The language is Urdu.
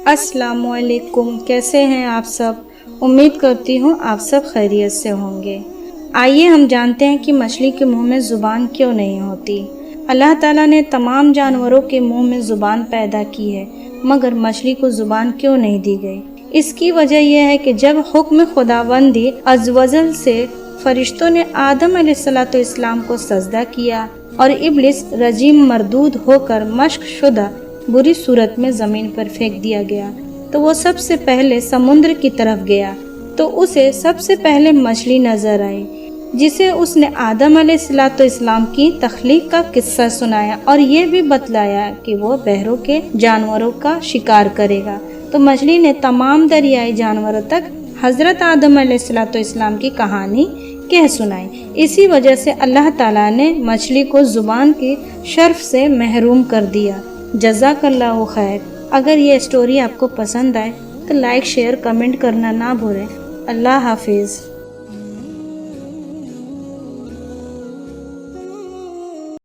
السلام علیکم، کیسے ہیں آپ سب؟ امید کرتی ہوں آپ سب خیریت سے ہوں گے۔ آئیے ہم جانتے ہیں کہ مچھلی کے منہ میں زبان کیوں نہیں ہوتی۔ اللہ تعالیٰ نے تمام جانوروں کے منہ میں زبان پیدا کی ہے، مگر مچھلی کو زبان کیوں نہیں دی گئی؟ اس کی وجہ یہ ہے کہ جب حکم خداوندی عز و جل سے فرشتوں نے آدم علیہ السلام کو سجدہ کیا اور ابلیس رجیم مردود ہو کر مشق شدہ بری صورت میں زمین پر پھینک دیا گیا، تو وہ سب سے پہلے سمندر کی طرف گیا تو اسے سب سے پہلے مچھلی نظر آئی، جسے اس نے آدم علیہ السلام کی تخلیق کا قصہ سنایا اور یہ بھی بتلایا کہ وہ بحروں کے جانوروں کا شکار کرے گا۔ تو مچھلی نے تمام دریائی جانوروں تک حضرت آدم علیہ السلام کی کہانی کہہ سنائی۔ اسی وجہ سے اللہ تعالیٰ نے مچھلی کو زبان کی شرف سے محروم کر دیا۔ جزاک اللہ خیر۔ اگر یہ اسٹوری آپ کو پسند آئے تو لائک، شیئر، کمنٹ کرنا نہ بھولیں۔ اللہ حافظ۔